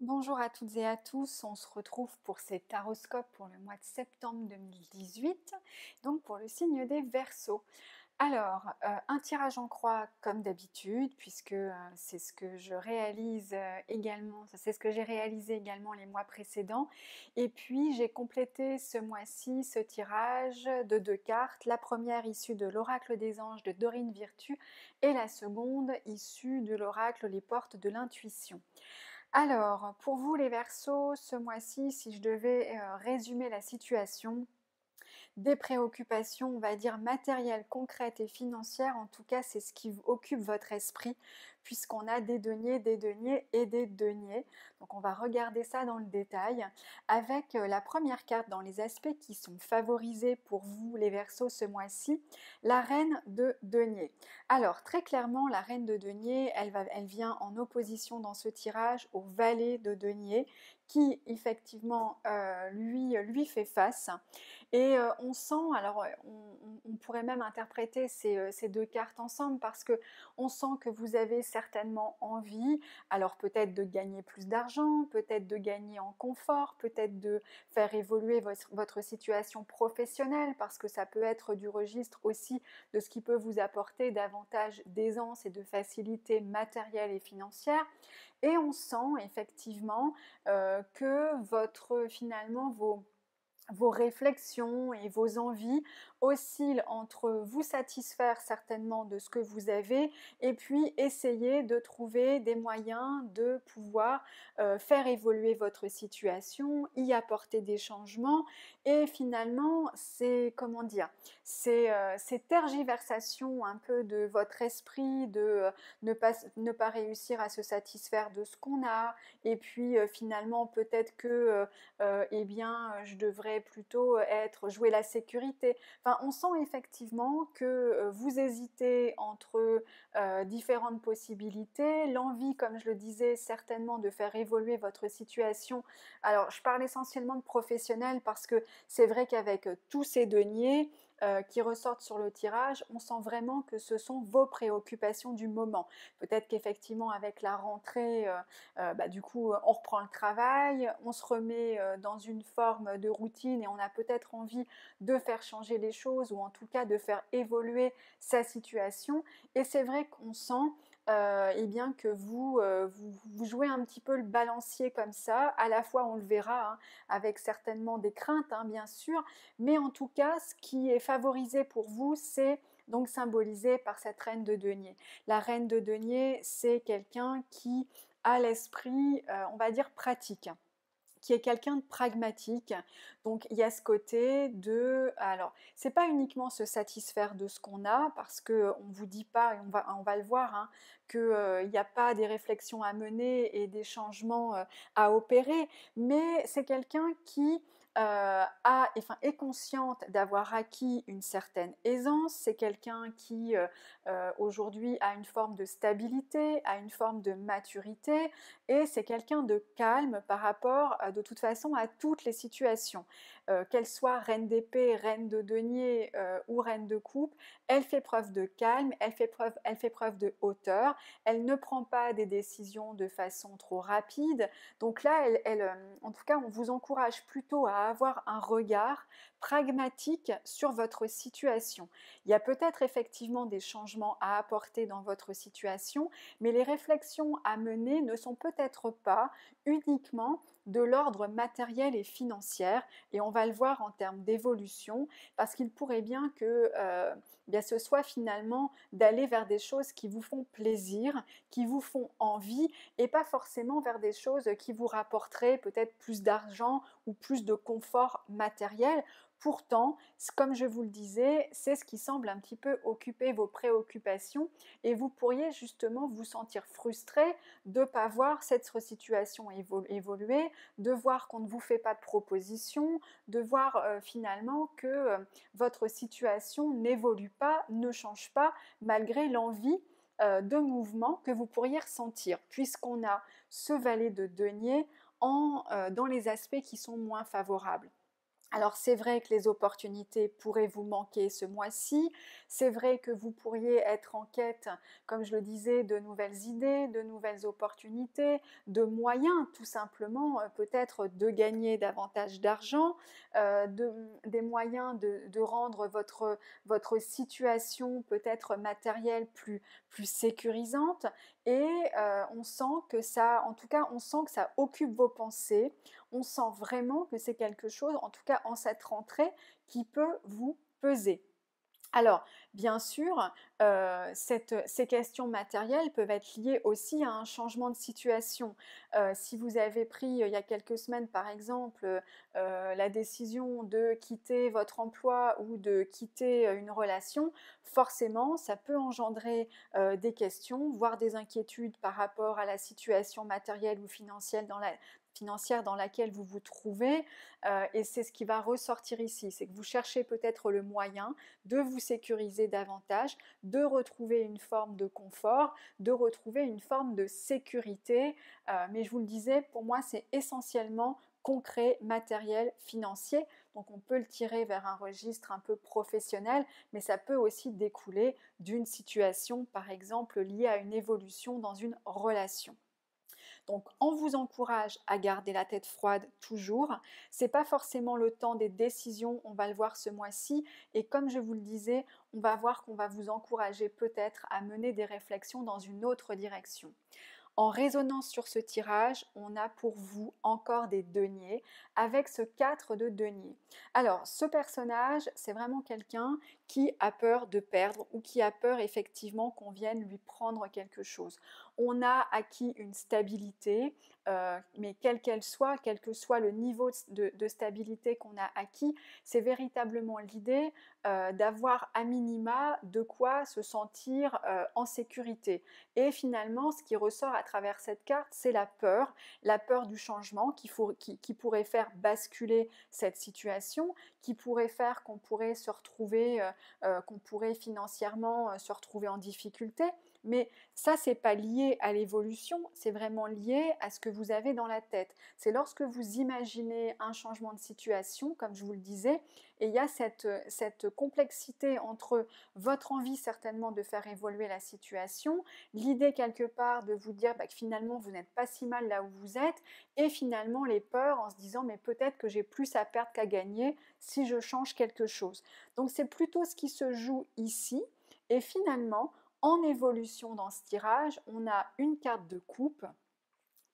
Bonjour à toutes et à tous, on se retrouve pour cet horoscope pour le mois de septembre 2018, donc pour le signe des Verseaux. Alors, un tirage en croix comme d'habitude, puisque c'est ce que je réalise également, c'est ce que j'ai réalisé également les mois précédents. Et puis j'ai complété ce mois-ci ce tirage de 2 cartes, la première issue de l'oracle des anges de Dorine Virtue et la seconde issue de l'oracle Les portes de l'intuition. Alors, pour vous les Verseaux, ce mois-ci, si je devais résumer la situation, des préoccupations, on va dire matérielles, concrètes et financières, en tout cas c'est ce qui occupe votre esprit, puisqu'on a des deniers et des deniers. Donc on va regarder ça dans le détail, avec la première carte dans les aspects qui sont favorisés pour vous les Verseaux ce mois-ci, la reine de deniers. Alors très clairement, la reine de deniers, elle vient en opposition dans ce tirage au valet de deniers, qui effectivement lui fait face. Et on sent, alors on pourrait même interpréter ces 2 cartes ensemble, parce que on sent que vous avez certainement envie, alors peut-être de gagner plus d'argent, peut-être de gagner en confort, peut-être de faire évoluer votre situation professionnelle, parce que ça peut être du registre aussi de ce qui peut vous apporter davantage d'aisance et de facilité matérielle et financière. Et on sent effectivement que finalement vos réflexions et vos envies oscillent entre vous satisfaire certainement de ce que vous avez et puis essayer de trouver des moyens de pouvoir faire évoluer votre situation, y apporter des changements. Et finalement, c'est, comment dire, ces tergiversations un peu de votre esprit, de ne pas réussir à se satisfaire de ce qu'on a, et puis finalement peut-être que eh bien, je devrais plutôt jouer la sécurité. Enfin, on sent effectivement que vous hésitez entre différentes possibilités, l'envie, comme je le disais, certainement de faire évoluer votre situation. Alors, je parle essentiellement de professionnel, parce que c'est vrai qu'avec tous ces deniers qui ressortent sur le tirage, on sent vraiment que ce sont vos préoccupations du moment. Peut-être qu'effectivement, avec la rentrée, du coup, on reprend le travail, on se remet dans une forme de routine et on a peut-être envie de faire changer les choses, ou en tout cas de faire évoluer sa situation. Et c'est vrai qu'on sent eh bien que vous jouez un petit peu le balancier comme ça. À la fois, on le verra, hein, avec certainement des craintes, hein, bien sûr, mais en tout cas, ce qui est favorisé pour vous, c'est donc symbolisé par cette reine de denier. La reine de denier, c'est quelqu'un qui a l'esprit, on va dire, pratique, qui est quelqu'un de pragmatique. Donc il y a ce côté de, alors c'est pas uniquement se satisfaire de ce qu'on a, parce que on vous dit pas, et on va le voir, hein, que il n'y a pas des réflexions à mener et des changements à opérer, mais c'est quelqu'un qui est consciente d'avoir acquis une certaine aisance. C'est quelqu'un qui aujourd'hui a une forme de stabilité, a une forme de maturité, et c'est quelqu'un de calme par rapport de toute façon à toutes les situations. Qu'elle soit reine d'épée, reine de denier ou reine de coupe, elle fait preuve de calme, elle fait preuve de hauteur, elle ne prend pas des décisions de façon trop rapide. Donc là, en tout cas, on vous encourage plutôt à avoir un regard pragmatique sur votre situation. Il y a peut-être effectivement des changements à apporter dans votre situation, mais les réflexions à mener ne sont peut-être pas uniquement de l'ordre matériel et financier, et on va le voir en termes d'évolution, parce qu'il pourrait bien que bien ce soit finalement d'aller vers des choses qui vous font plaisir, qui vous font envie, et pas forcément vers des choses qui vous rapporteraient peut-être plus d'argent ou plus de confort matériel. Pourtant, comme je vous le disais, c'est ce qui semble un petit peu occuper vos préoccupations, et vous pourriez justement vous sentir frustré de ne pas voir cette situation évoluer, de voir qu'on ne vous fait pas de propositions, de voir finalement que votre situation n'évolue pas, ne change pas, malgré l'envie de mouvement que vous pourriez ressentir, puisqu'on a ce valet de denier dans les aspects qui sont moins favorables. Alors c'est vrai que les opportunités pourraient vous manquer ce mois-ci, c'est vrai que vous pourriez être en quête, comme je le disais, de nouvelles idées, de nouvelles opportunités, de moyens tout simplement, peut-être de gagner davantage d'argent, des moyens de rendre votre situation peut-être matérielle plus sécurisante et on sent que ça, en tout cas on sent que ça occupe vos pensées, on sent vraiment que c'est quelque chose, en tout cas en cette rentrée, qui peut vous peser. Alors, bien sûr, ces questions matérielles peuvent être liées aussi à un changement de situation. Si vous avez pris il y a quelques semaines, par exemple, la décision de quitter votre emploi ou de quitter une relation, forcément, ça peut engendrer des questions, voire des inquiétudes par rapport à la situation matérielle ou financière dans laquelle vous vous trouvez. Et c'est ce qui va ressortir ici, c'est que vous cherchez peut-être le moyen de vous sécuriser davantage, de retrouver une forme de confort, de retrouver une forme de sécurité. Mais je vous le disais, pour moi, c'est essentiellement concret, matériel, financier. Donc on peut le tirer vers un registre un peu professionnel, mais ça peut aussi découler d'une situation, par exemple, liée à une évolution dans une relation. Donc on vous encourage à garder la tête froide toujours. C'est pas forcément le temps des décisions, on va le voir ce mois-ci. Et comme je vous le disais, on va voir qu'on va vous encourager peut-être à mener des réflexions dans une autre direction. En résonance sur ce tirage, on a pour vous encore des deniers avec ce 4 de deniers. Alors, ce personnage, c'est vraiment quelqu'un qui a peur de perdre ou qui a peur effectivement qu'on vienne lui prendre quelque chose. On a acquis une stabilité, mais quelle qu'elle soit, quel que soit le niveau de stabilité qu'on a acquis, c'est véritablement l'idée d'avoir à minima de quoi se sentir en sécurité. Et finalement, ce qui ressort à travers cette carte, c'est la peur du changement qui pourrait faire basculer cette situation, qui pourrait faire qu'on pourrait se retrouver, qu'on pourrait financièrement se retrouver en difficulté. Mais ça, c'est pas lié à l'évolution, c'est vraiment lié à ce que vous avez dans la tête. C'est lorsque vous imaginez un changement de situation, comme je vous le disais, et il y a cette complexité entre votre envie certainement de faire évoluer la situation, l'idée quelque part de vous dire que finalement vous n'êtes pas si mal là où vous êtes, et finalement les peurs en se disant mais peut-être que j'ai plus à perdre qu'à gagner si je change quelque chose. Donc c'est plutôt ce qui se joue ici, et finalement en évolution dans ce tirage, on a une carte de coupe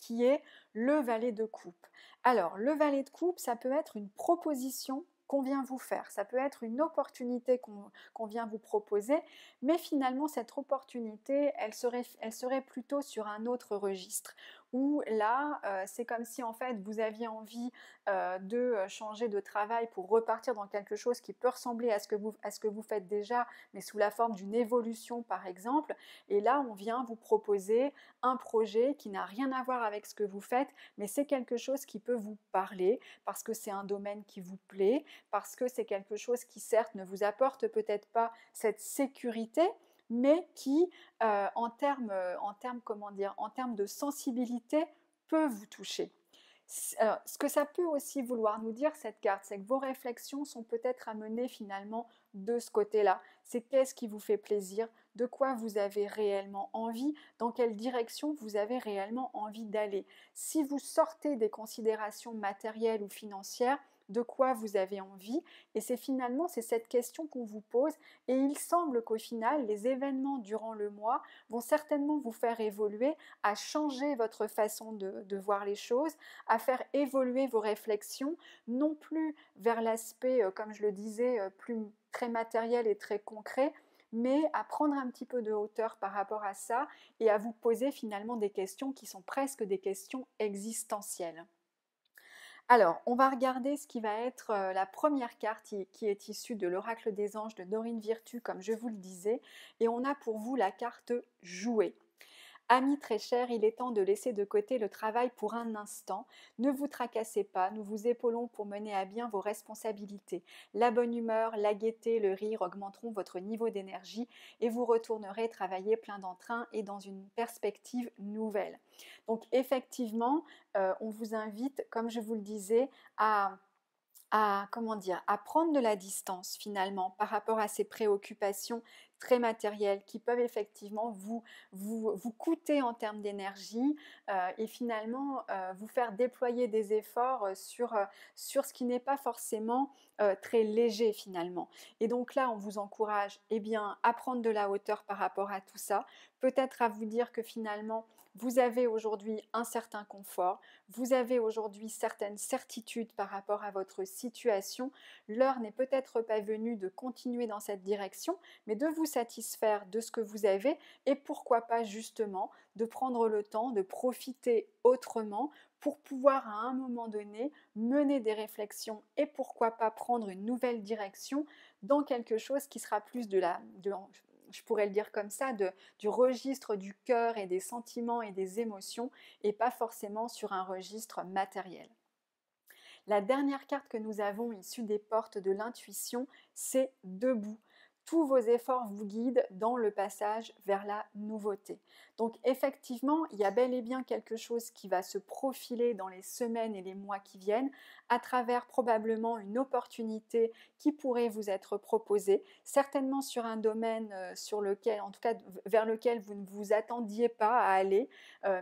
qui est le valet de coupe. Alors, le valet de coupe, ça peut être une proposition qu'on vient vous faire, ça peut être une opportunité qu'on vient vous proposer, mais finalement, cette opportunité, elle serait plutôt sur un autre registre, où là, c'est comme si en fait, vous aviez envie de changer de travail pour repartir dans quelque chose qui peut ressembler à ce que vous faites déjà, mais sous la forme d'une évolution, par exemple, et là, on vient vous proposer un projet qui n'a rien à voir avec ce que vous faites, mais c'est quelque chose qui peut vous parler parce que c'est un domaine qui vous plaît, parce que c'est quelque chose qui certes ne vous apporte peut-être pas cette sécurité, mais qui, en termes de sensibilité, peut vous toucher. Alors, ce que ça peut aussi vouloir nous dire, cette carte, c'est que vos réflexions sont peut-être amenées finalement de ce côté-là. C'est qu'est-ce qui vous fait plaisir, de quoi vous avez réellement envie, dans quelle direction vous avez réellement envie d'aller. Si vous sortez des considérations matérielles ou financières, de quoi vous avez envie, et c'est finalement cette question qu'on vous pose, et il semble qu'au final les événements durant le mois vont certainement vous faire évoluer, à changer votre façon de voir les choses, à faire évoluer vos réflexions, non plus vers l'aspect, comme je le disais, plus très matériel et très concret, mais à prendre un petit peu de hauteur par rapport à ça et à vous poser finalement des questions qui sont presque des questions existentielles. Alors, on va regarder ce qui va être la première carte qui est issue de l'Oracle des Anges de Dorine Virtue, comme je vous le disais, et on a pour vous la carte Jouer. Amis très chers, il est temps de laisser de côté le travail pour un instant. Ne vous tracassez pas, nous vous épaulons pour mener à bien vos responsabilités. La bonne humeur, la gaieté, le rire augmenteront votre niveau d'énergie et vous retournerez travailler plein d'entrain et dans une perspective nouvelle. Donc effectivement, on vous invite, comme je vous le disais, à comment dire, à prendre de la distance finalement par rapport à ces préoccupations très matérielles qui peuvent effectivement vous coûter en termes d'énergie et finalement vous faire déployer des efforts sur ce qui n'est pas forcément très léger finalement. Et donc là, on vous encourage eh bien, à prendre de la hauteur par rapport à tout ça, peut-être à vous dire que finalement, vous avez aujourd'hui un certain confort, vous avez aujourd'hui certaines certitudes par rapport à votre situation. L'heure n'est peut-être pas venue de continuer dans cette direction, mais de vous satisfaire de ce que vous avez et pourquoi pas justement de prendre le temps de profiter autrement pour pouvoir à un moment donné mener des réflexions et pourquoi pas prendre une nouvelle direction dans quelque chose qui sera plus je pourrais le dire comme ça, du registre du cœur et des sentiments et des émotions et pas forcément sur un registre matériel. La dernière carte que nous avons issue des portes de l'intuition, c'est debout. Tous vos efforts vous guident dans le passage vers la nouveauté. Donc effectivement, il y a bel et bien quelque chose qui va se profiler dans les semaines et les mois qui viennent, à travers probablement une opportunité qui pourrait vous être proposée, certainement sur un domaine sur lequel, en tout cas vers lequel vous ne vous attendiez pas à aller,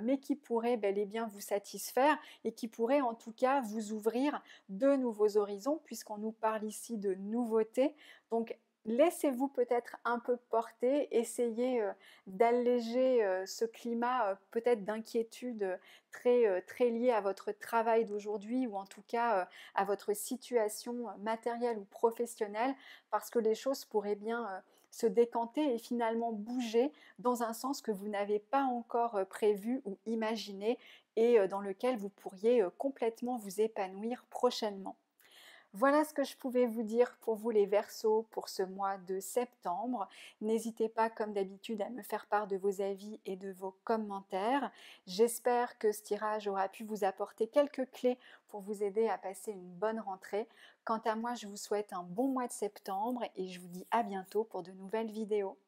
mais qui pourrait bel et bien vous satisfaire et qui pourrait en tout cas vous ouvrir de nouveaux horizons, puisqu'on nous parle ici de nouveautés. Donc laissez-vous peut-être un peu porter, essayez d'alléger ce climat peut-être d'inquiétude très lié à votre travail d'aujourd'hui ou en tout cas à votre situation matérielle ou professionnelle, parce que les choses pourraient bien se décanter et finalement bouger dans un sens que vous n'avez pas encore prévu ou imaginé et dans lequel vous pourriez complètement vous épanouir prochainement. Voilà ce que je pouvais vous dire pour vous les Verseaux pour ce mois de septembre. N'hésitez pas comme d'habitude à me faire part de vos avis et de vos commentaires. J'espère que ce tirage aura pu vous apporter quelques clés pour vous aider à passer une bonne rentrée. Quant à moi, je vous souhaite un bon mois de septembre et je vous dis à bientôt pour de nouvelles vidéos.